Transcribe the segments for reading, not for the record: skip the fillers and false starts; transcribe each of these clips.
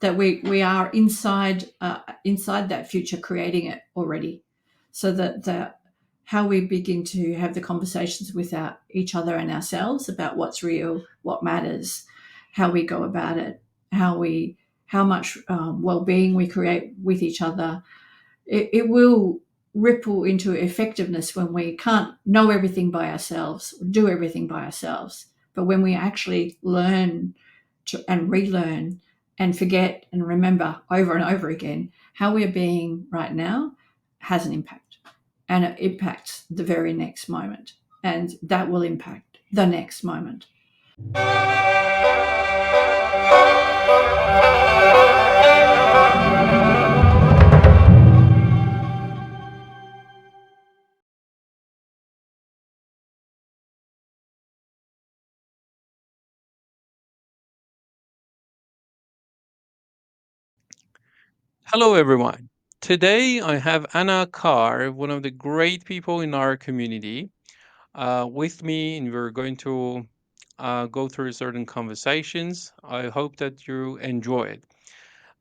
that we are inside that future, creating it already, so that how we begin to have the conversations with each other and ourselves about what's real, what matters, how we go about it, how much well-being we create with each other. It will ripple into effectiveness when we can't know everything by ourselves, do everything by ourselves. But when we actually learn and relearn and forget and remember over and over again how we're being right now, has an impact. And it impacts the very next moment. And that will impact the next moment. Hello, everyone. Today I have Anna Carr, one of the great people in our community, with me, and we're going to go through certain conversations. I hope that you enjoy it.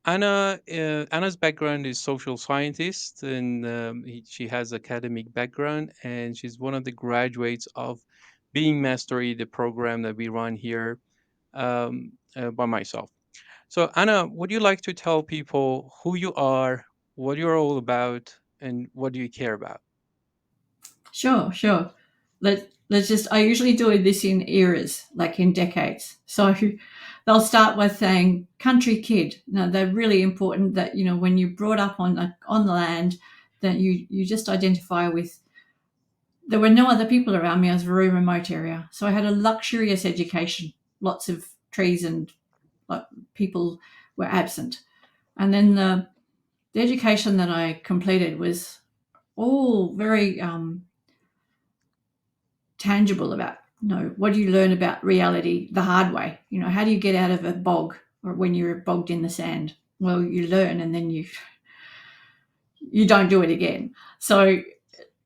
Anna's background is social scientist, and she has academic background, and she's one of the graduates of Being Mastery, the program that we run here by myself. So, Anna, would you like to tell people who you are, what you're all about, and what do you care about? Sure. Let's just, I usually do this in eras, like in decades. So they'll start with saying country kid. Now they're really important, that, when you're brought up on the land, that you just identify with. There were no other people around me. I was a very remote area. So I had a luxurious education, lots of trees, and like, people were absent. And then the education that I completed was all very tangible about, what do you learn about reality the hard way? How do you get out of a bog, or when you're bogged in the sand? Well, you learn, and then you don't do it again. So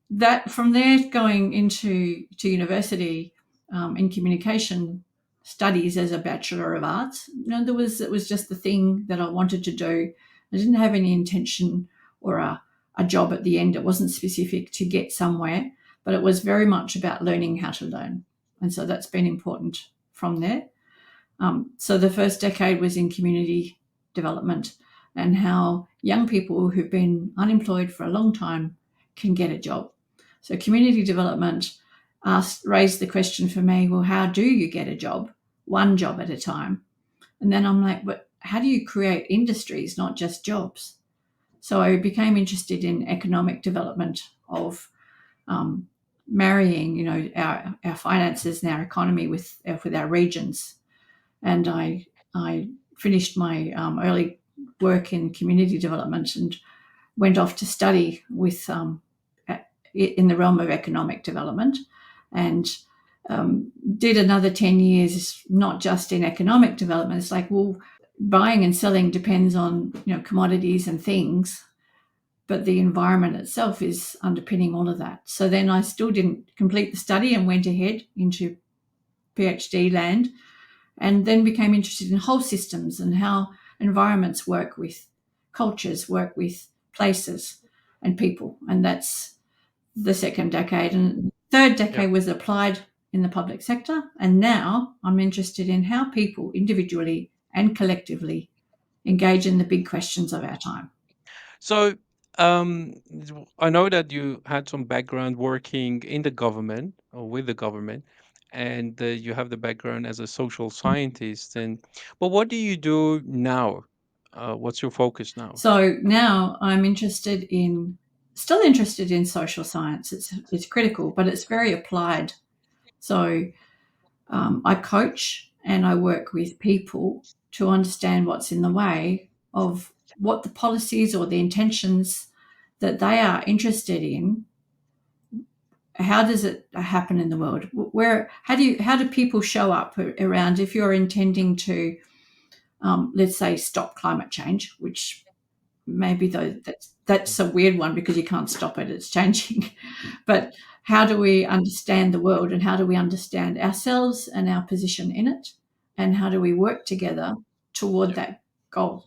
that, from there, going to university, in communication studies as a Bachelor of Arts, it was just the thing that I wanted to do. I didn't have any intention or a job at the end. It wasn't specific to get somewhere, but it was very much about learning how to learn. And so that's been important from there. So the first decade was in community development, and how young people who've been unemployed for a long time can get a job. So community development raised the question for me, well, how do you get a job, one job at a time? And then I'm like, but how do you create industries, not just jobs? So I became interested in economic development of marrying, our finances and our economy with our regions. And I finished my early work in community development and went off to study in the realm of economic development, and did another 10 years, not just in economic development. It's like, well, buying and selling depends on, commodities and things, but the environment itself is underpinning all of that. So then I still didn't complete the study and went ahead into PhD land, and then became interested in whole systems and how environments work with cultures, work with places and people. And that's the second decade. And third Yeah. decade was applied in the public sector. And now I'm interested in how people individually and collectively engage in the big questions of our time. So, I know that you had some background working in the government or with the government, and you have the background as a social scientist. But what do you do now? What's your focus now? So now I'm still interested in social science. It's critical, but it's very applied. So I coach and I work with people to understand what's in the way of what the policies or the intentions that they are interested in. How does it happen in the world? How do people show up around, if you're intending to, let's say, stop climate change, which maybe though that's a weird one because you can't stop it, it's changing. But how do we understand the world, and how do we understand ourselves and our position in it, and how do we work together toward Yeah. that goal?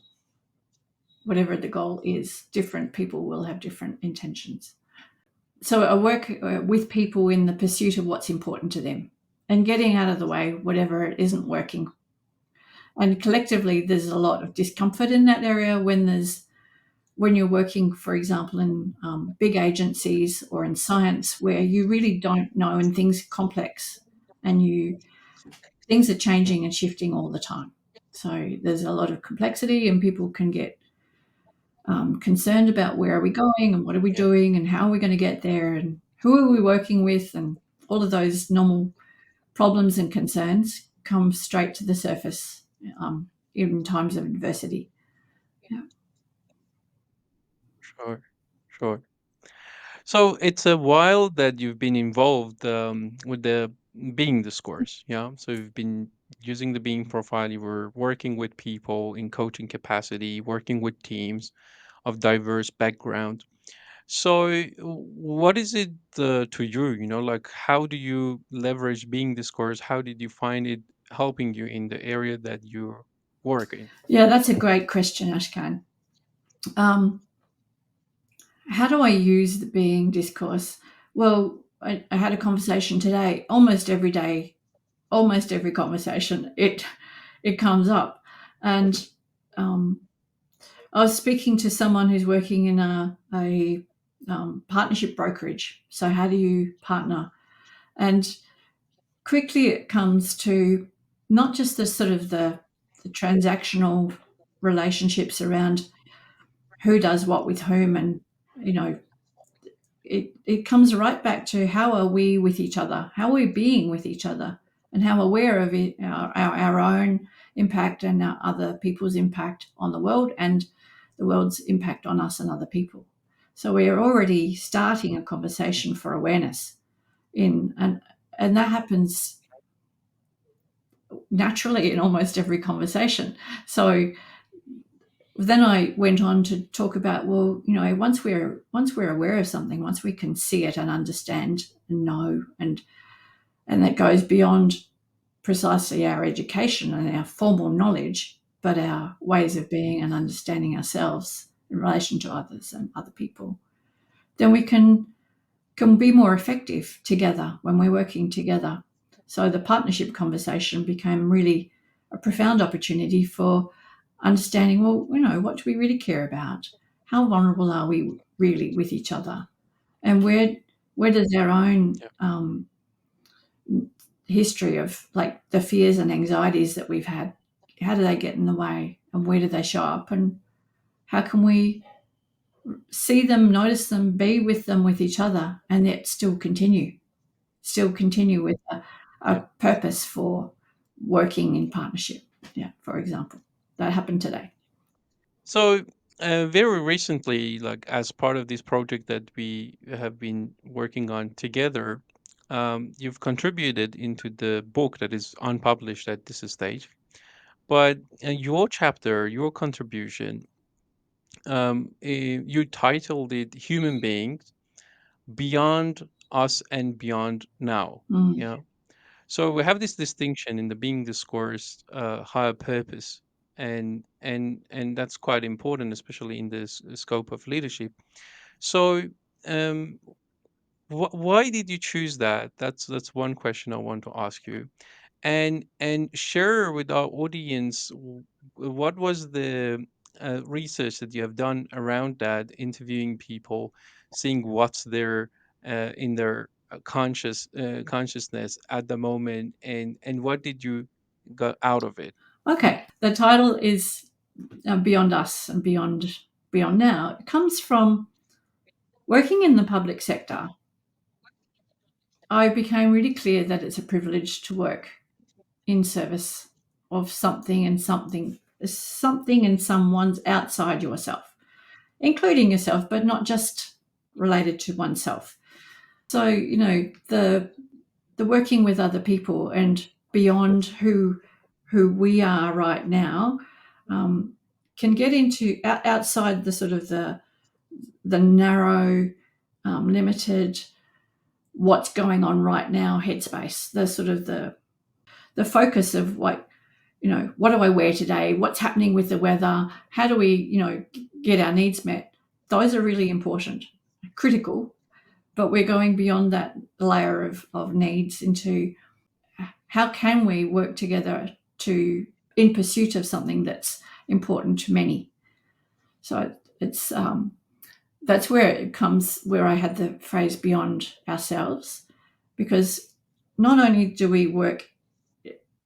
whatever the goal is. Different people will have different intentions. So I work with people in the pursuit of what's important to them and getting out of the way whatever isn't working. And collectively, there's a lot of discomfort in that area when you're working, for example, in big agencies or in science, where you really don't know and things are complex and things are changing and shifting all the time. So there's a lot of complexity, and people can get concerned about where are we going and what are we Yeah, doing and how are we going to get there and who are we working with, and all of those normal problems and concerns come straight to the surface in times of adversity. Yeah. sure, sure. So it's a while that you've been involved with the being discourse, yeah. So you've been using the being profile. You were working with people in coaching capacity, working with teams of diverse background. So what is it to you? You know, like how do you leverage being discourse? How did you find it helping you in the area that you work in? Yeah, that's a great question, Ashkan. Um, how do I use the being discourse? Well, I had a conversation today. Almost every day, almost every conversation, it comes up, and um, I was speaking to someone who's working in a partnership brokerage. So how do you partner? And quickly it comes to not just the sort of the transactional relationships around who does what with whom, and you know it comes right back to how are we with each other, how are we being with each other, and how aware of it, our own impact and our other people's impact on the world and the world's impact on us and other people. So we are already starting a conversation for awareness in and that happens naturally in almost every conversation. So then I went on to talk about, well, once we're aware of something, once we can see it and understand and know, and that goes beyond precisely our education and our formal knowledge, but our ways of being and understanding ourselves in relation to others and other people, then we can be more effective together when we're working together. So the partnership conversation became really a profound opportunity for understanding, well, what do we really care about? How vulnerable are we really with each other? And where does our own Yeah. history of like the fears and anxieties that we've had, how do they get in the way, and where do they show up, and how can we see them, notice them, be with them, with each other, and yet still continue with a Yeah. purpose for working in partnership. Yeah, for example, that happened today. So, very recently, like as part of this project that we have been working on together, you've contributed into the book that is unpublished at this stage. But your chapter, your contribution, you titled it "Human Beings Beyond Us and Beyond Now." Mm. Yeah. So we have this distinction in the being discourse, higher purpose, and that's quite important, especially in this scope of leadership. So, um, why did you choose that? That's one question I want to ask you, and share with our audience what was the research that you have done around that, interviewing people, seeing what's there in their consciousness at the moment, and what did you got out of it? Okay, the title is Beyond Us and Beyond Now. It comes from working in the public sector. I became really clear that it's a privilege to work in service of something and someone's outside yourself, including yourself, but not just related to oneself. So, the working with other people and beyond who we are right now, um, can get into outside the sort of the narrow, limited, what's going on right now headspace. The sort of the focus of what what do I wear today? What's happening with the weather? How do we, get our needs met? Those are really important, critical, but we're going beyond that layer of needs into how can we work together in pursuit of something that's important to many. So it's that's where it comes, where I had the phrase beyond ourselves, because not only do we work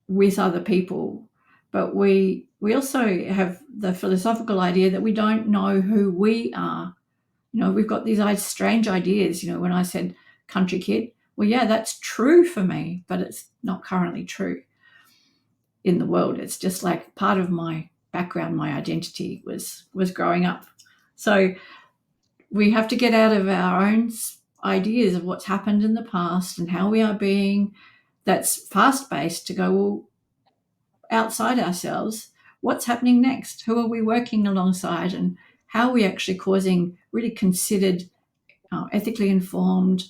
with other people, but we also have the philosophical idea that we don't know who we are. We've got these strange ideas. When I said country kid, well, yeah, that's true for me, but it's not currently true in the world. It's just like part of my background, my identity was growing up. So we have to get out of our own ideas of what's happened in the past and how we are being that's fast-paced to go, well, outside ourselves, what's happening next? Who are we working alongside, and how are we actually causing really considered, ethically informed,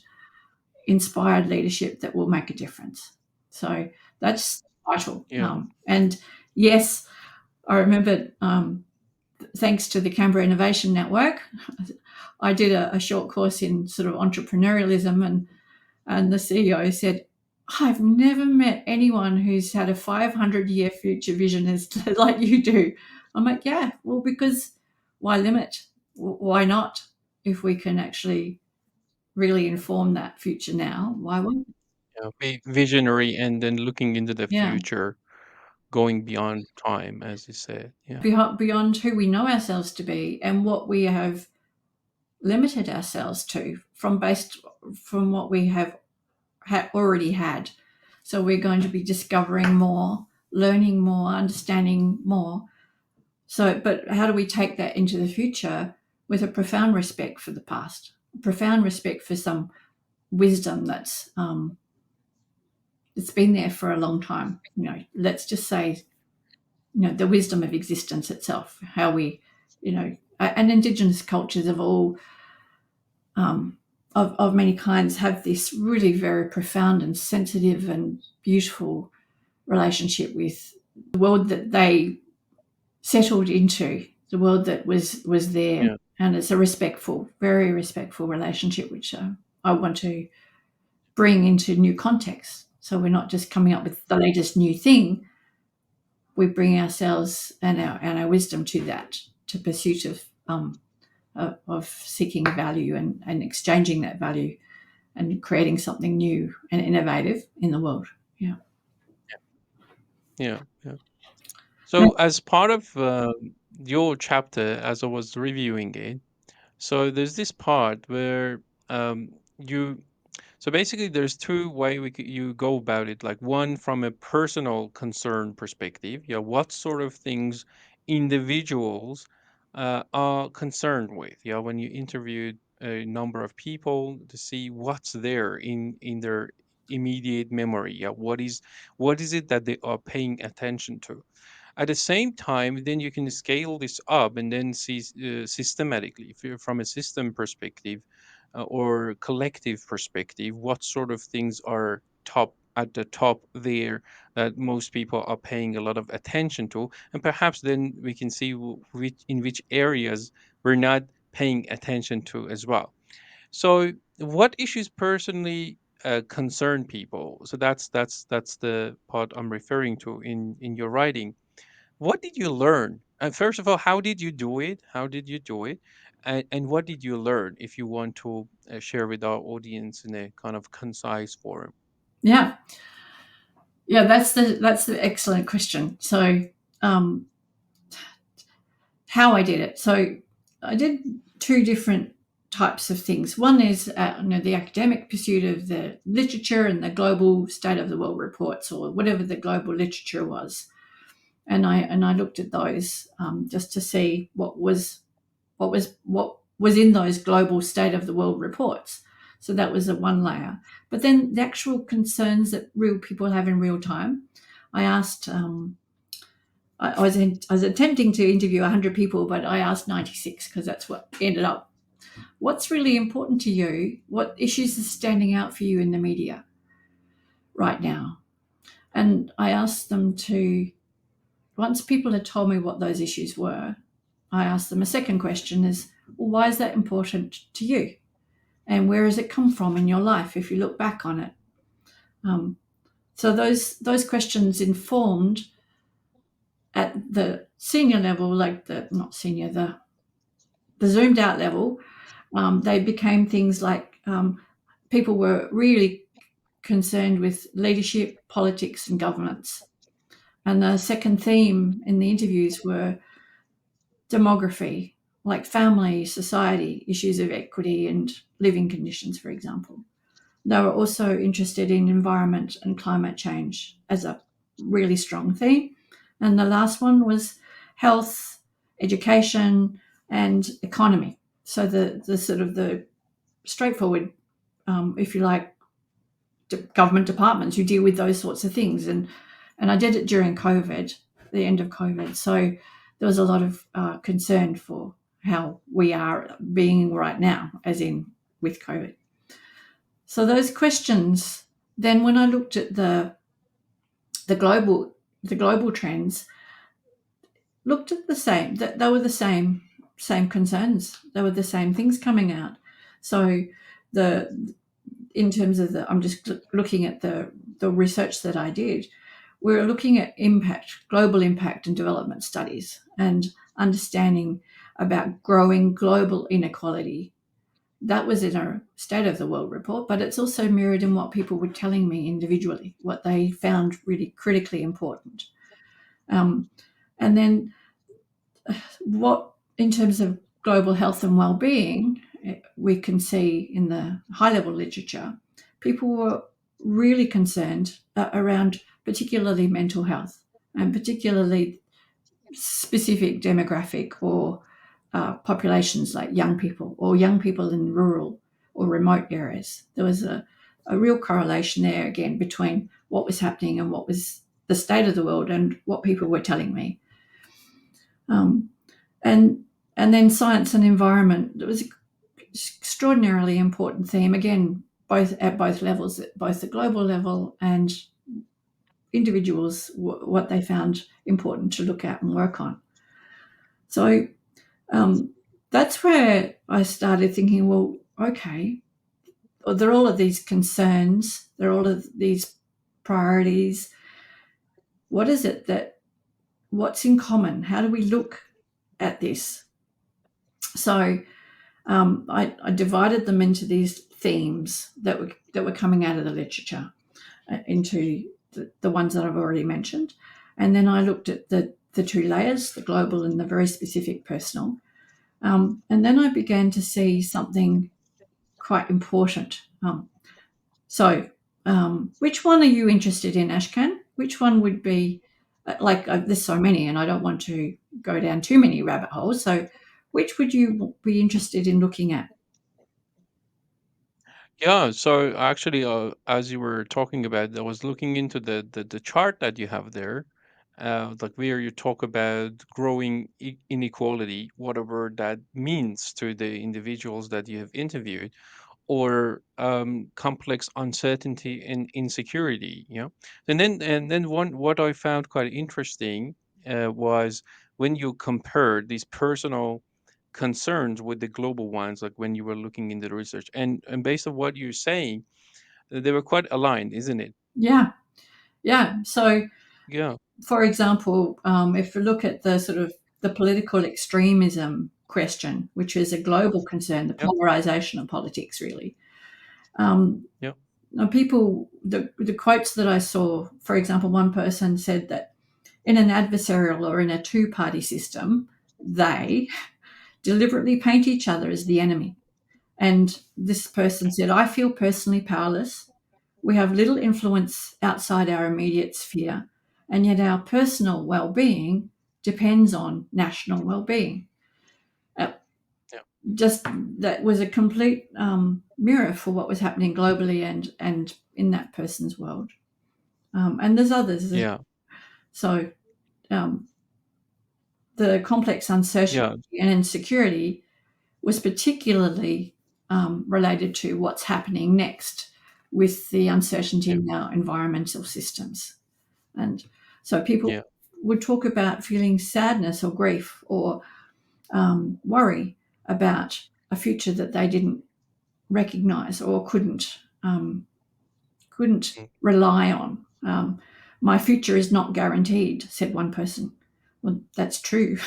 inspired leadership that will make a difference? So that's vital. Yeah. And yes, I remember, thanks to the Canberra Innovation Network, I did a short course in sort of entrepreneurialism, and the CEO said, I've never met anyone who's had a 500-year future vision as like you do. I'm like, yeah, well, because why limit? Why not? If we can actually really inform that future now, why wouldn't? Yeah, be visionary and then looking into the Yeah, future, going beyond time, as you said. Yeah. beyond who we know ourselves to be and what we have limited ourselves to from what we have already had. So we're going to be discovering more, learning more, understanding more. So, but how do we take that into the future with a profound respect for the past, profound respect for some wisdom it's been there for a long time. Let's just say, the wisdom of existence itself. How we, and Indigenous cultures of all of many kinds have this really very profound and sensitive and beautiful relationship with the world that they settled into, the world that was there. Yeah. And it's a respectful, very respectful relationship, which I want to bring into new contexts. So we're not just coming up with the latest new thing. We bring ourselves and our wisdom to that, to pursuit of seeking value and exchanging that value and creating something new and innovative in the world. Yeah. Yeah. Yeah. So, as part of your chapter, as I was reviewing it, so there's this part where you so basically there's two way you go about it. Like one from a personal concern perspective, yeah, what sort of things individuals are concerned with. Yeah, when you interviewed a number of people to see what's there in their immediate memory. Yeah, what is it that they are paying attention to. At the same time, then you can scale this up and then see systematically, if you're from a system perspective or collective perspective, what sort of things are top at the top there that most people are paying a lot of attention to, and perhaps then we can see which areas we're not paying attention to as well. So, what issues personally concern people? So that's the part I'm referring to in your writing. What did you learn? First of all, how did you do it? How did you do it? And what did you learn? If you want to share with our audience in a kind of concise form. Yeah. Yeah, that's the excellent question. So, um, how I did it. So, I did two different types of things. One is, the academic pursuit of the literature and the global state of the world reports, or whatever the global literature was, and I looked at those, just to see what was in those global state of the world reports. So that was a one layer. But then the actual concerns that real people have in real time, I asked. I was attempting to interview 100 people, but I asked 96 because that's what ended up. What's really important to you? What issues are standing out for you in the media right now? And I asked them to once people had told me what those issues were, I asked them a second question is, well, why is that important to you? And where has it come from in your life if you look back on it? So those questions informed at the senior level, like not senior, the zoomed out level, they became things like people were really concerned with leadership, politics, and governance. And the second theme in the interviews were demography, like family, society, issues of equity and living conditions, for example. They were also interested in environment and climate change as a really strong theme. And the last one was health, education, and economy. So the sort of the straightforward, if you like, government departments who deal with those sorts of things. And I did it during COVID, the end of COVID. So there was a lot of concern for how we are being right now, as in with COVID. So those questions, then when I looked at the global trends, looked at the same, that they were the same concerns. They were the same things coming out. So in terms of I'm just looking at the research that I did, we're looking at global impact and development studies and understanding about growing global inequality. That was in a State of the World report, but it's also mirrored in what people were telling me individually, what they found really critically important. And then what, in terms of global health and well-being, we can see in the high-level literature, people were really concerned around particularly mental health and particularly specific demographic or populations like young people or young people in rural or remote areas. There was a real correlation there again between what was happening and what was the state of the world and what people were telling me. And then science and environment. It was an extraordinarily important theme, again, at both levels, at both the global level and individuals, what they found important to look at and work on. So that's where I started thinking, well, okay, there are all of these concerns, there are all of these priorities. What is it what's in common? How do we look at this? So I divided them into these themes that were coming out of the literature into the ones that I've already mentioned. And then I looked at the two layers, the global and the very specific personal. And then I began to see something quite important. Which one are you interested in, Ashkan? Which one would be, there's so many and I don't want to go down too many rabbit holes. So which would you be interested in looking at? Yeah, so actually, as you were talking about, I was looking into the chart that you have there, like where you talk about growing inequality, whatever that means to the individuals that you have interviewed, or complex uncertainty and insecurity. You know, and then what I found quite interesting was when you compare these personal concerns with the global ones, like when you were looking into the research, and based on what you're saying, they were quite aligned, isn't it? Yeah, yeah. So, Yeah. for example, if you look at the sort of the political extremism question, which is a global concern, the Yep. polarization of politics, really. Um, Yep. the quotes that I saw, for example, one person said that in an adversarial or in a two-party system, they deliberately paint each other as the enemy. And this person said, I feel personally powerless. We have little influence outside our immediate sphere, and yet our personal well-being depends on national well-being. Uh, Yep. just that was a complete mirror for what was happening globally and in that person's world. And there's others. Yeah. So um, the complex uncertainty Yeah. and insecurity was particularly related to what's happening next with the uncertainty Yeah. in our environmental systems. And so people Yeah. would talk about feeling sadness or grief or worry about a future that they didn't recognize or couldn't Mm. rely on. My future is not guaranteed, said one person. Well, that's true.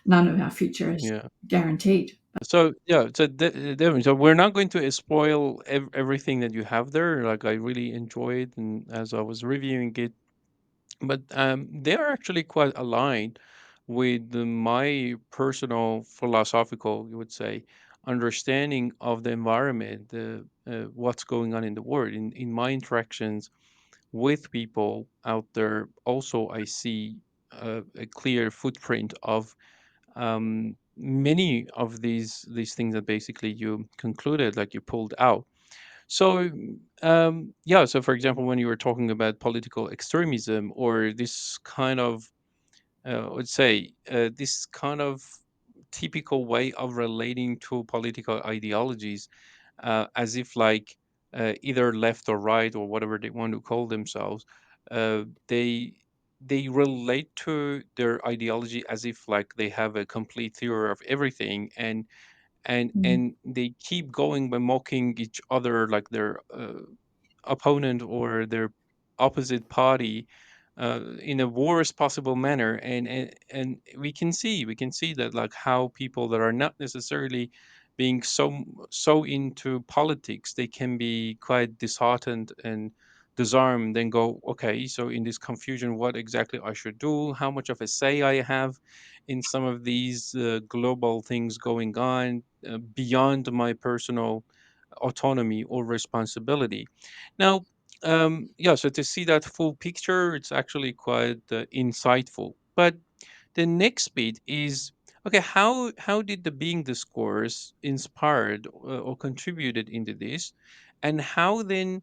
None of our future is Yeah. guaranteed. So yeah, so Devin, so we're not going to spoil everything that you have there. Like I really enjoyed, and as I was reviewing it, but they are actually quite aligned with my personal philosophical, you would say, understanding of the environment, what's going on in the world. In my interactions with people out there, also I see a clear footprint of many of these things that basically you concluded, like you pulled out. So yeah, so for example, when you were talking about political extremism or this kind of I would say this kind of typical way of relating to political ideologies, as if like either left or right or whatever they want to call themselves, uh, they they relate to their ideology as if like they have a complete theory of everything, Mm. and they keep going by mocking each other, like their opponent or their opposite party, in a worst possible manner. And we can see that, like how people that are not necessarily being so into politics, they can be quite disheartened and disarmed, then go, okay, so in this confusion, what exactly I should do, how much of a say I have in some of these global things going on, beyond my personal autonomy or responsibility. Now, yeah, so to see that full picture, it's actually quite insightful. But the next bit is, okay, how did the being discourse inspired or contributed into this, and how then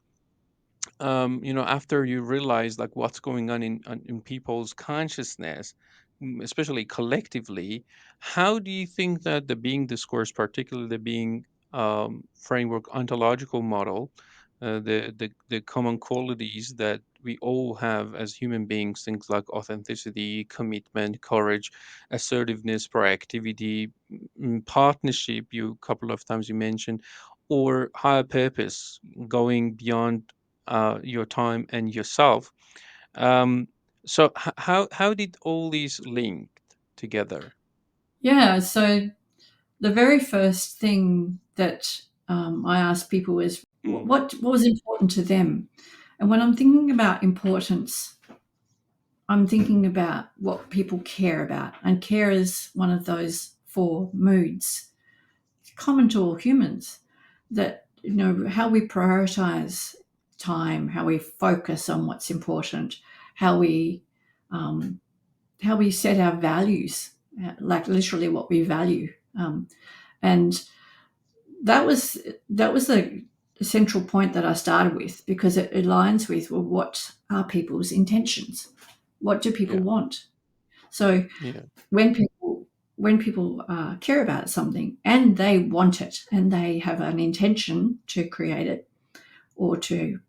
after you realize like what's going on in people's consciousness, especially collectively, how do you think that the being discourse, particularly the being framework ontological model, the common qualities that we all have as human beings, things like authenticity, commitment, courage, assertiveness, proactivity, partnership, you a couple of times you mentioned, or higher purpose, going beyond your time and yourself. Um, so how did all these link together? Yeah, so the very first thing that I asked people is Mm, what was important to them. And when I'm thinking about importance, I'm thinking about what people care about. And care is one of those four moods common to all humans that, how we prioritize time, how we focus on what's important, how we um, how we set our values, like literally what we value. And that was the central point that I started with because it aligns with, well, what are people's intentions? What do people yeah, want? So yeah, when people care about something and they want it and they have an intention to create it or to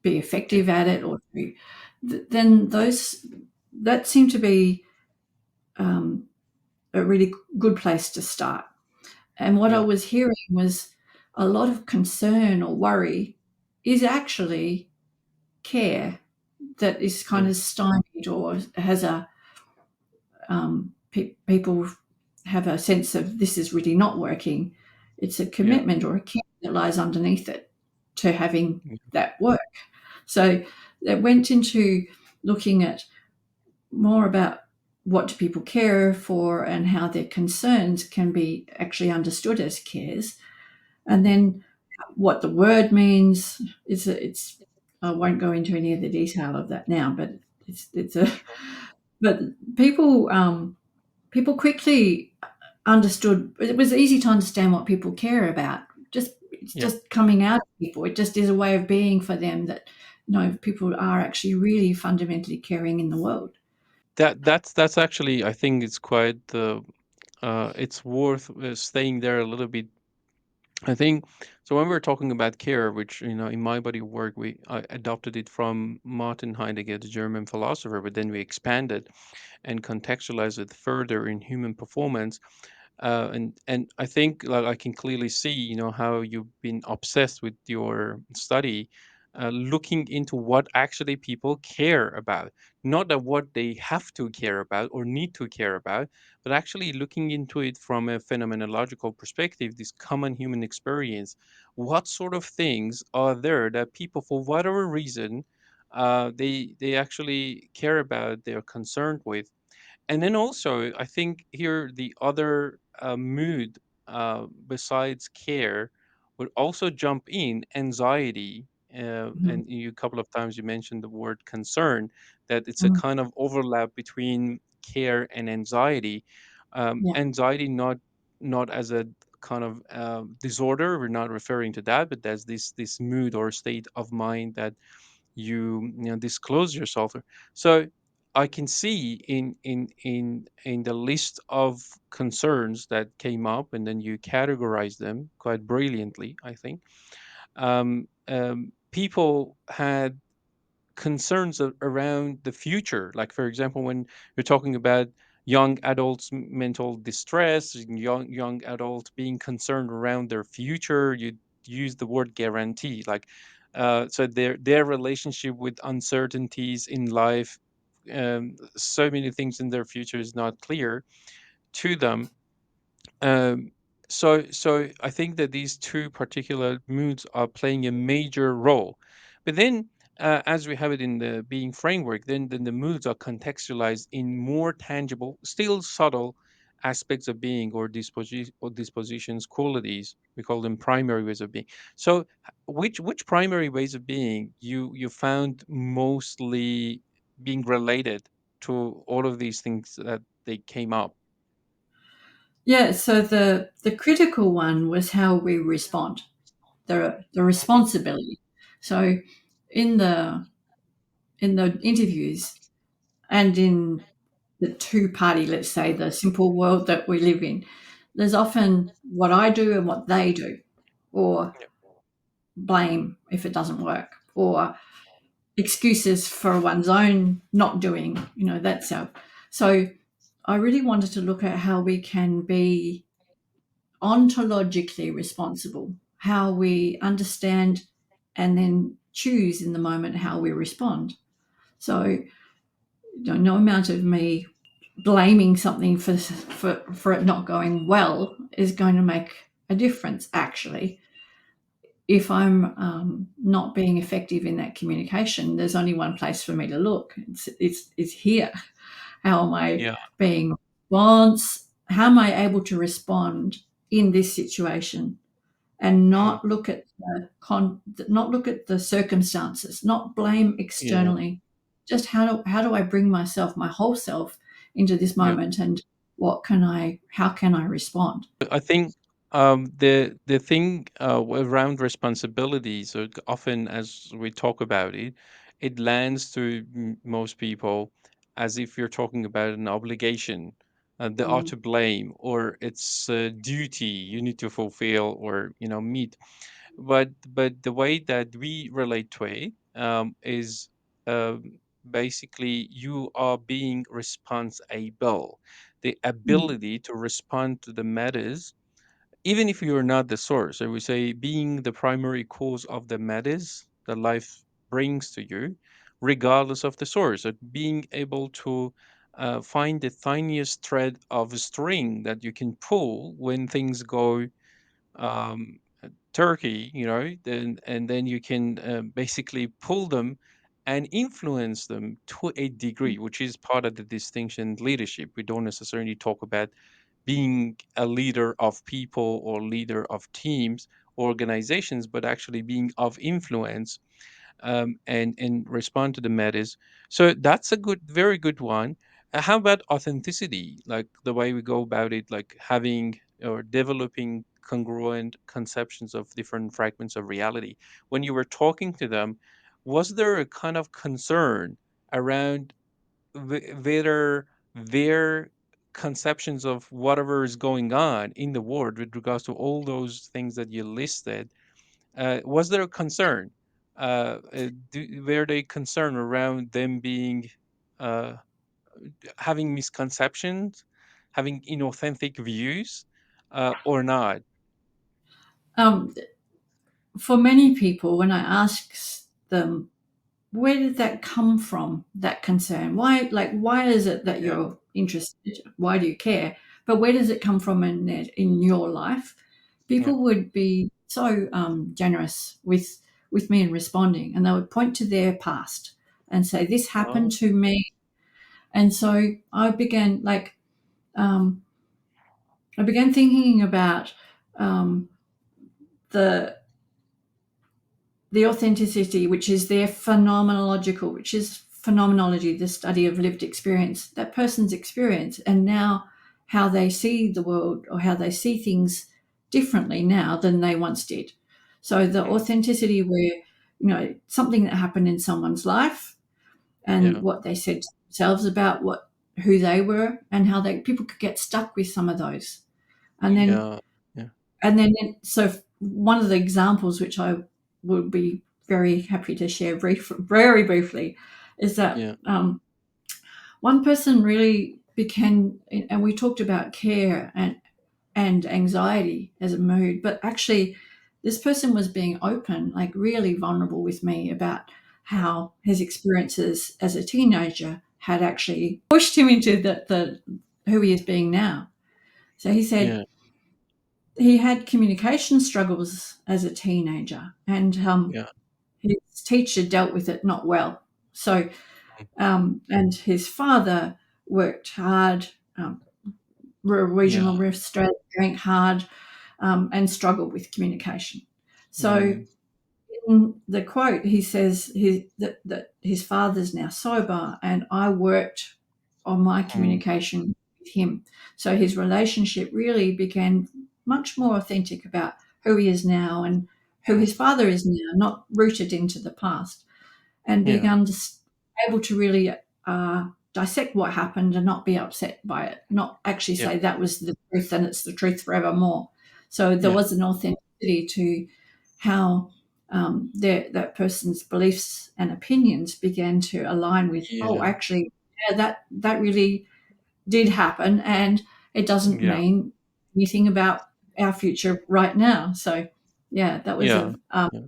be yeah, effective at it or to, then those that seem to be um, a really good place to start. And what I yeah, was hearing was a lot of concern or worry is actually care that is kind yeah, of stymied or has a people have a sense of this is really not working. It's a yeah, commitment or a care that lies underneath it to having yeah, that work. So it went into looking at more about what do people care for and how their concerns can be actually understood as cares, and yeah, then what the word means. It's I won't go into any of the detail of that now, but it's a sure, but people people quickly understood. It was easy to understand what people care about. Just it's yeah. just coming out of people. It just is a way of being for them that people are actually really fundamentally caring in the world. That's actually, I think it's quite it's worth staying there a little bit I think so. When we're talking about care, which in my body of work, we I adopted it from Martin Heidegger, the German philosopher, but then we expanded and contextualized it further in human performance. And I think, like, I can clearly see how you've been obsessed with your study, looking into what actually people care about, not that what they have to care about or need to care about, but actually looking into it from a phenomenological perspective, this common human experience. What sort of things are there that people, for whatever reason, they actually care about, they're concerned with. And then also, I think here the other mood, besides care, would also jump in anxiety. Mhm. And you, a couple of times you mentioned the word concern, that it's a Mm. kind of overlap between care and anxiety. Yeah. Anxiety, not as a kind of disorder. We're not referring to that, but there's this mood or state of mind that you disclose yourself. So I can see in the list of concerns that came up, and then you categorize them quite brilliantly, I think. People had concerns around the future. Like, for example, when you're talking about young adults' mental distress, young adults being concerned around their future, you use the word guarantee. Like, so their relationship with uncertainties in life, so many things in their future is not clear to them. um, so I think that these two particular moods are playing a major role. But then, as we have it in the being framework, then the moods are contextualized in more tangible, still subtle aspects of being, or dispositions, qualities. We call them primary ways of being. So, which primary ways of being you found mostly being related to all of these things that they came up? Yeah. So the critical one was how we respond, the responsibility. So in the interviews and in the two party, let's say the simple world that we live in, there's often what I do and what they do, or blame if it doesn't work, or excuses for one's own not doing, that's our. So I really wanted to look at how we can be ontologically responsible, how we understand and then choose in the moment how we respond. So no amount of me blaming something for it not going well is going to make a difference. Actually, if I'm not being effective in that communication, there's only one place for me to look. It's here. How am I Yeah. being response? How am I able to respond in this situation and Mm. not look at not look at the circumstances, not blame Yeah. externally. Just how do I bring myself, my whole self, into this Yeah. moment, and how can I respond? I think the thing around responsibilities, often as we talk about it, it lands to most people as if you're talking about an obligation, they are Mm, to blame, or it's a duty you need to fulfill or meet. But the way that we relate to it is, basically, you are being responsible, the mm, ability to respond to the matters, even if you're not the source. I would say being the primary cause of the matters that life brings to you, regardless of the source. So being able to find the tiniest thread of string that you can pull when things go um, Turkey, then and then you can basically pull them and influence them to a degree, which is part of the distinction leadership. We don't necessarily talk about being a leader of people or leader of teams, organizations, but actually being of influence, and respond to the matters. So that's a very good one. How about authenticity? Like the way we go about it, like having or developing congruent conceptions of different fragments of reality. When you were talking to them, was there a kind of concern around whether their conceptions of whatever is going on in the world with regards to all those things that you listed, was there a concern? Were they concerned around them being uh, having misconceptions, having inauthentic views, or not? Um, for many people, when I ask them, where did that come from, that concern? Why is it that Yeah, you're interested? Why do you care? But where does it come from in your life? yeah. People would be so generous with me in responding, and they would point to their past and say, "This happened Oh, to me." And so I began um, I began thinking about um, the the authenticity, which is their phenomenological, which is phenomenology, the study of lived experience, that person's experience, and now how they see the world or how they see things differently now than they once did. So the mm, authenticity where, something that happened in someone's life and yeah, what they said to themselves about who they were and how they people could get stuck with some of those. And then yeah, yeah, so one of the examples which I would be very happy to share very briefly is that yeah, one person really became, and we talked about care and anxiety as a mood, but actually this person was being open, like really vulnerable with me about how his experiences as a teenager had actually pushed him into the who he is being now. So he said yeah, he had communication struggles as a teenager, and yeah, his teacher dealt with it not well. So, mm, and his father worked hard, um, yeah, regional Australia, drank hard, and struggled with communication. So, mm, in the quote, he says that his father's now sober, and I worked on my mm, communication with him. So his relationship really became much more authentic about who he is now and who mm, his father is now, not rooted into the past, and being yeah, able to really dissect what happened and not be upset by it, not actually yeah, say that was the truth and it's the truth forevermore. So there yeah, was an authenticity to how that person's beliefs and opinions began to align with, oh, yeah, actually, yeah, that really did happen, and it doesn't yeah, mean anything about our future right now. So, yeah, that was yeah. a Yeah.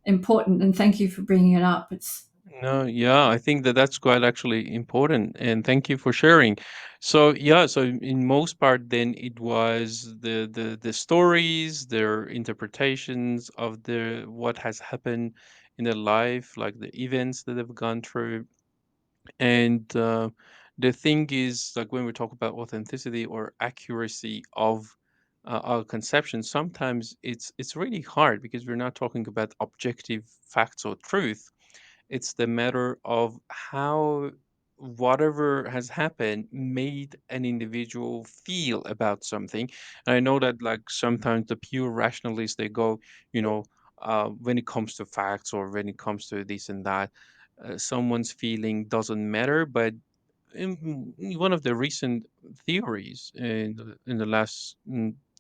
important, and thank you for bringing it up. It's No, yeah, I think that that's quite actually important, and thank you for sharing. So, yeah, so in most part, then it was the stories, their interpretations of the what has happened in their life, like the events that they've gone through. And the thing is, like when we talk about authenticity or accuracy of our conception, sometimes it's really hard because we're not talking about objective facts or truth. It's the matter of how whatever has happened made an individual feel about something. And I know that like sometimes the pure rationalists they go, you know, when it comes to facts or when it comes to this and that, someone's feeling doesn't matter. But one of the recent theories in the last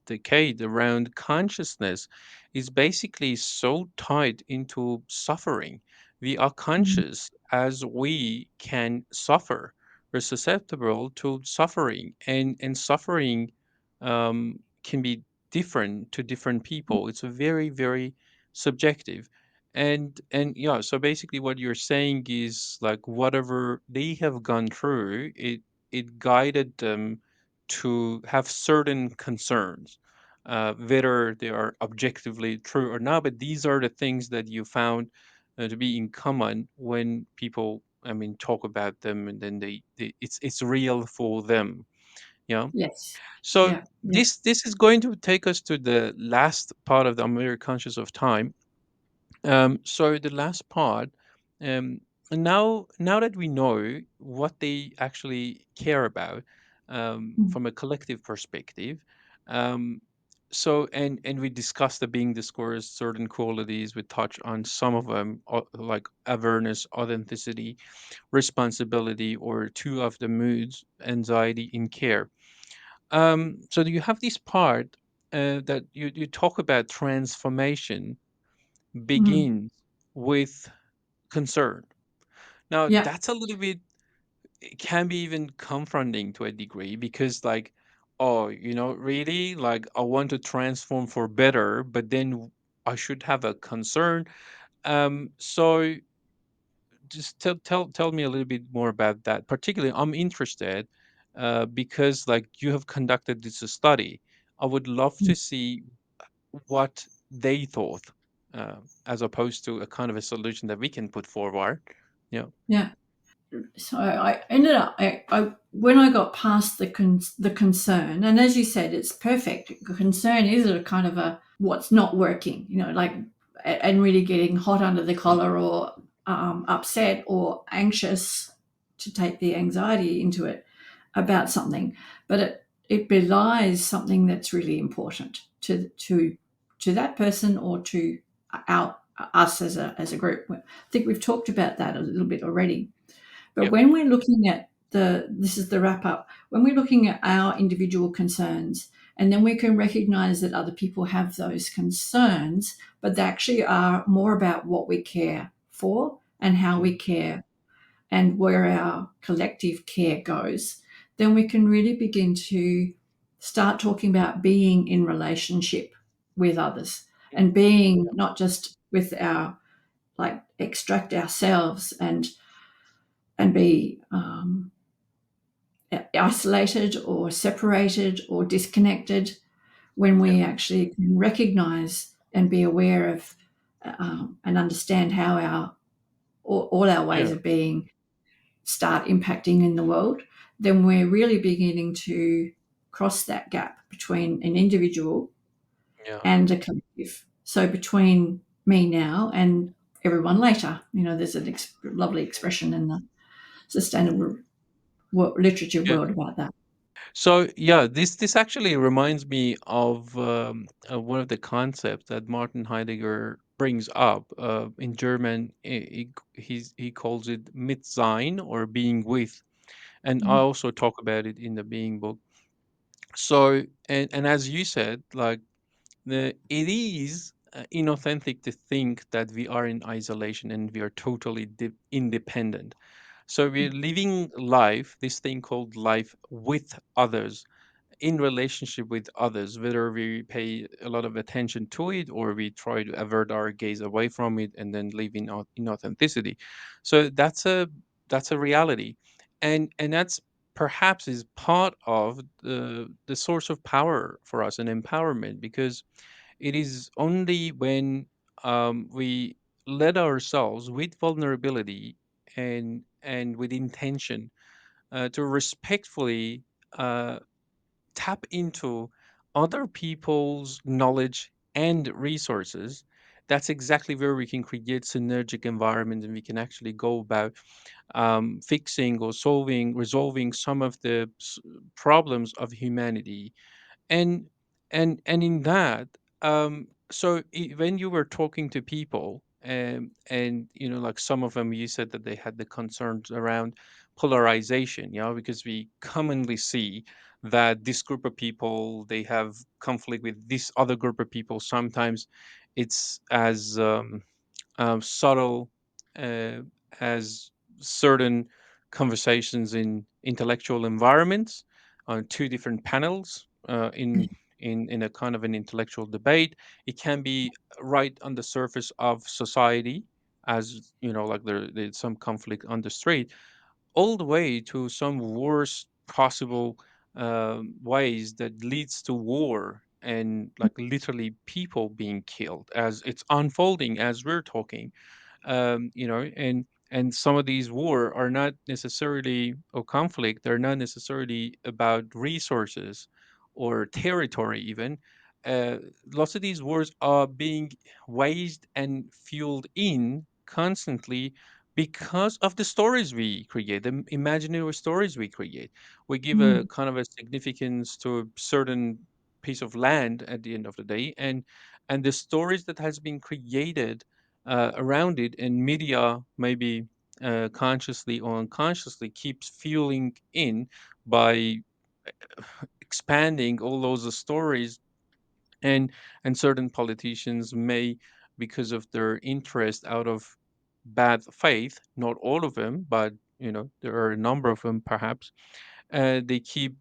decade around consciousness is basically so tied into suffering. We are mm, conscious as we can suffer. We're susceptible to suffering, and suffering can be different to different people. It's a very, very subjective. And yeah, so basically what you're saying is like whatever they have gone through, it guided them to have certain concerns, whether they are objectively true or not. But these are the things that you found to be in common when people, I mean, talk about them, and then it's real for them. Yeah. yes, So yeah, yeah. this is going to take us to the last part of the I'm very conscious of time. So the last part, um, now that we know what they actually care about, Mm, from a collective perspective, um, So and we discussed the being discourse, certain qualities. We touch on some of them, like awareness, authenticity, responsibility, or two of the moods, anxiety in care. So you have this part that you talk about transformation Mm. begins with concern. Now Yeah, that's a little bit, it can be even confronting to a degree, because like, oh, really, like, I want to transform for better, but then I should have a concern. So just tell me a little bit more about that. Particularly, I'm interested because like you have conducted this study. I would love mm, to see what they thought, as opposed to a kind of a solution that we can put forward. Yeah. yeah. So I ended up, when I got past the concern, and as you said, it's perfect. Concern is a kind of a what's not working, like, and really getting hot under the collar, or upset or anxious, to take the anxiety into it about something, but it belies something that's really important to that person, or to our us as a group. I think we've talked about that a little bit already. But Yeah. when we're looking at this is the wrap up, when we're looking at our individual concerns, and then we can recognize that other people have those concerns, but they actually are more about what we care for and how we Mm. care, and where our collective care goes, then we can really begin to start talking about being in relationship with others, and being Yeah. not just with our, like, extract ourselves and be isolated or separated or disconnected, when Yeah. we actually can recognize and be aware of, and understand how all our ways Yeah. of being start impacting in the world, then we're really beginning to cross that gap between an individual Yeah. and a collective. So between me now and everyone later, there's a lovely expression in the sustainable literature Yeah. world about that. So yeah, this actually reminds me of one of the concepts that Martin Heidegger brings up. In German, he calls it Mitsein, or being with, and I Mm, also talk about it in the Being book. So and as you said, like, it is inauthentic to think that we are in isolation and we are totally independent. So we're living life, this thing called life, with others, in relationship with others, whether we pay a lot of attention to it or we try to avert our gaze away from it and then live in inauthenticity. So that's a reality, and that's perhaps is part of the source of power for us and empowerment, because it is only when we let ourselves with vulnerability and with intention to respectfully uh, tap into other people's knowledge and resources. That's exactly where we can create synergic environments, and we can actually go about fixing or resolving some of the problems of humanity. And and and in that, so when you were talking to people, and like some of them, you said that they had the concerns around polarization, because we commonly see that this group of people, they have conflict with this other group of people. Sometimes it's as subtle uh, as certain conversations in intellectual environments on two different panels in a kind of an intellectual debate. It can be right on the surface of society, as like there's some conflict on the street, all the way to some worst possible ways that leads to war and like literally people being killed as it's unfolding as we're talking. And some of these war are not necessarily, or conflict, they're not necessarily about resources or territory even. uh, Lots of these wars are being waged and fueled in constantly because of the stories we create, the imaginary stories we create. We give a mm, kind of a significance to certain piece of land at the end of the day, and the stories that has been created around it, and media maybe consciously or unconsciously keeps fueling in by expanding all those stories, and certain politicians may, because of their interest, out of bad faith, not all of them, but there are a number of them perhaps, they keep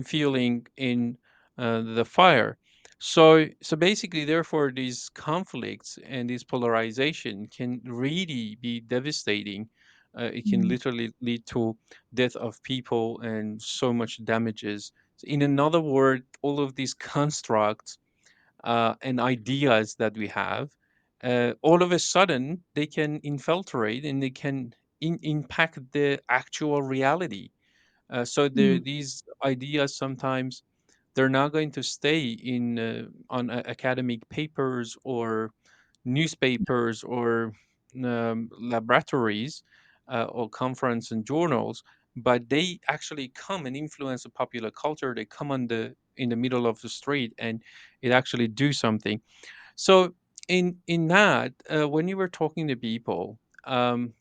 fueling in the fire. So basically, therefore, these conflicts and this polarization can really be devastating. It can Mm. literally lead to death of people and so much damages. In another word, all of these constructs and ideas that we have, all of a sudden they can infiltrate and they can impact the actual reality. Mm. These ideas sometimes they're not going to stay in on academic papers or newspapers or laboratories or conference and journals, but they actually come and influence the popular culture. They come on the in the middle of the street and it actually do something. So in that, when you were talking to people, and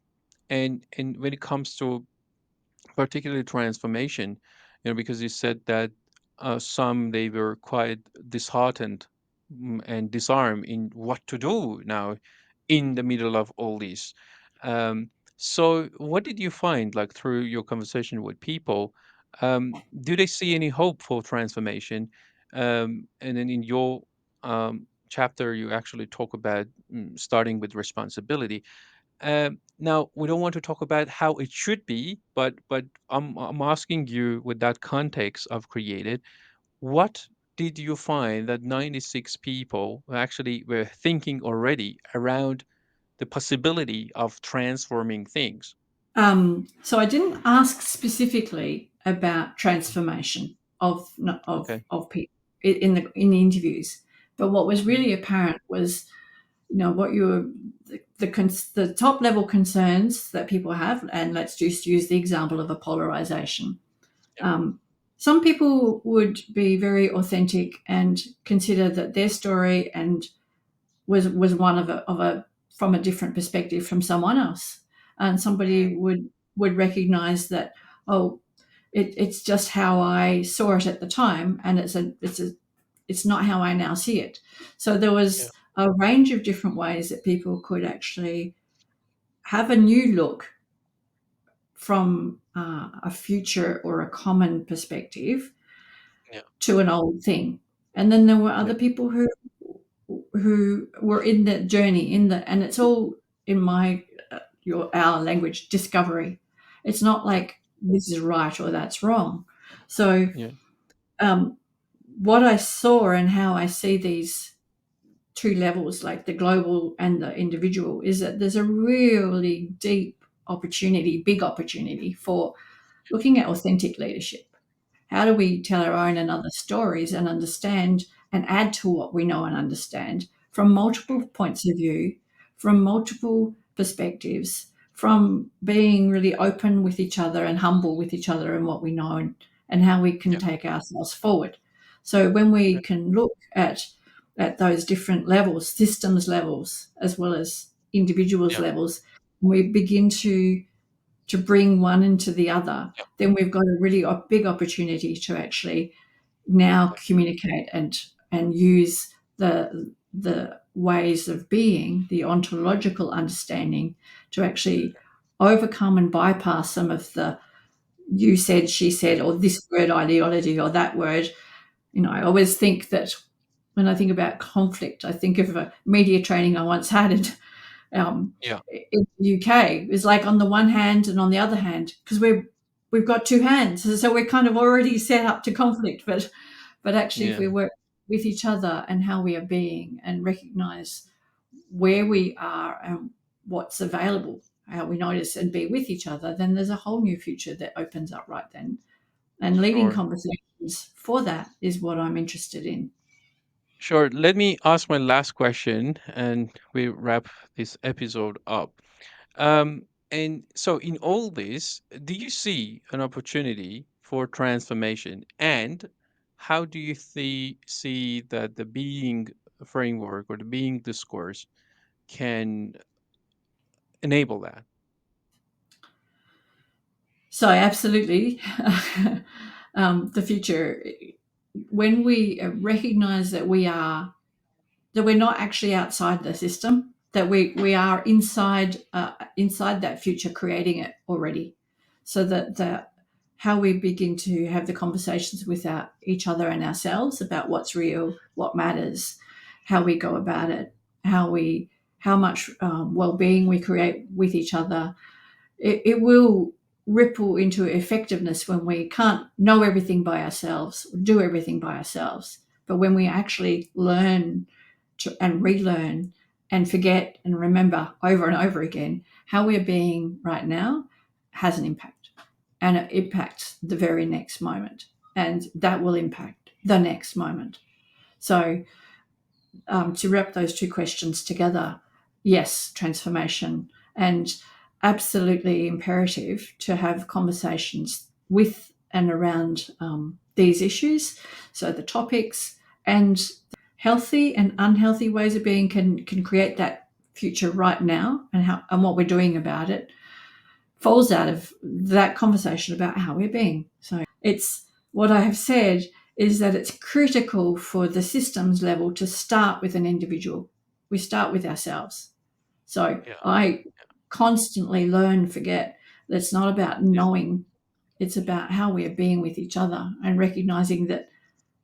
when it comes to particularly transformation, because you said that some they were quite disheartened, and disarmed in what to do now in the middle of all this. Um, so, what did you find, like through your conversation with people? Do they see any hope for transformation? And then in your chapter, you actually talk about starting with responsibility. Now we don't want to talk about how it should be, but I'm asking you with that context I've created, what did you find that 96 people actually were thinking already around the possibility of transforming things? So I didn't ask specifically about transformation Okay. of people in the interviews, but what was Mhm. really apparent was what you were the top level concerns that people have, and let's just use the example of a polarization. Yeah. Um, some people would be very authentic and consider that their story and was one of a from a different perspective from someone else, and Mm, somebody would recognize that, oh, it's just how I saw it at the time, and it's not how I now see it. So there yeah. was a range of different ways that people could actually have a new look from a future or a common perspective Yeah. to an old thing. And then there were Yeah. other people who were in the journey and it's all in my your our language, discovery. It's not Yeah. like this is right or that's wrong. So Yeah. um, what I saw and how I see these two levels, like the global and the individual, is that there's a really deep opportunity, big opportunity for looking at authentic leadership. How do we tell our own and other stories and understand and add to what we know and understand from multiple points of view, from multiple perspectives, from being really open with each other and humble with each other and what we know, and how we can Yeah. take ourselves forward. So when Yeah. we can look at those different levels, systems levels, as well as individuals Yeah. levels, we begin to bring one into the other, Yeah. then we've got a really big opportunity to actually now Yeah. communicate and use the ways of being, the ontological understanding, to actually overcome and bypass some of the you said, she said, or this word ideology or that word. I always think that when I think about conflict, I think of a media training I once had um, Yeah. in the UK. It's like on the one hand and on the other hand, because we've got two hands, so we're kind of already set up to conflict. But actually, if Yeah. we work with each other and how we are being and recognize where we are and what's available, how we notice and be with each other, then there's a whole new future that opens up right then. And leading Sure. conversations for that is what I'm interested in. Sure. Let me ask my last question and we wrap this episode up. And so, in all this, do you see an opportunity for transformation? And how do you see that the being framework or the being discourse can enable that? So, absolutely, the future, when we recognize that we're not actually outside the system, that we are inside that future, creating it already. So that the how we begin to have the conversations with each other and ourselves about what's real, what matters, how we go about it, how much well-being we create with each other. It will ripple into effectiveness when we can't know everything by ourselves, do everything by ourselves. But when we actually learn and relearn and forget and remember over and over again how we're being right now, has an impact, and it impacts the very next moment, and that will impact the next moment. So, to wrap those two questions together, yes, transformation, and absolutely imperative to have conversations with and around these issues. So the topics and healthy and unhealthy ways of being can create that future right now, and what we're doing about it falls out of that conversation about how we're being. So it's what I have said is that it's critical for the systems level to start with an individual. We start with ourselves. So Yeah, I constantly learn, forget that it's not about yeah, knowing, it's about how we are being with each other, and recognizing that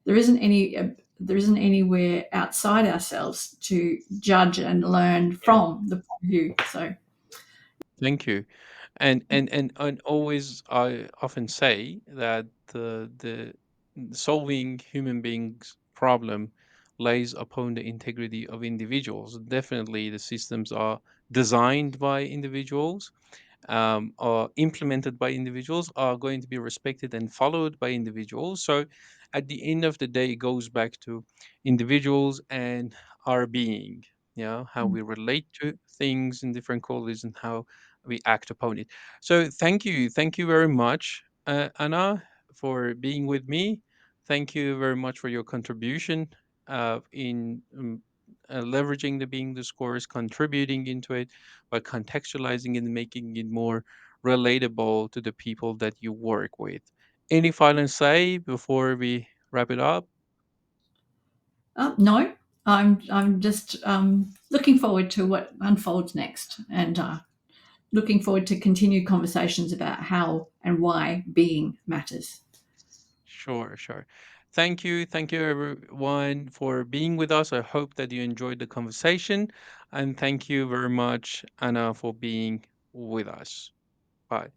there isn't any there isn't anywhere outside ourselves to judge and learn yeah. from the point of view. So Thank you. And always, I often say that the solving human beings problem lays upon the integrity of individuals. Definitely, the systems are designed by individuals, are implemented by individuals, are going to be respected and followed by individuals. So, at the end of the day, it goes back to individuals and our being, how we relate to things in different qualities and how we act upon it. So, thank you very much, Anna, for being with me. Thank you very much for your contribution in leveraging the being discourse, contributing into it by contextualizing it and making it more relatable to the people that you work with. Any final say before we wrap it up? no, I'm just looking forward to what unfolds next, and looking forward to continued conversations about how and why being matters. Sure, sure. Thank you everyone for being with us. I hope that you enjoyed the conversation, and thank you very much, Anna, for being with us. Bye.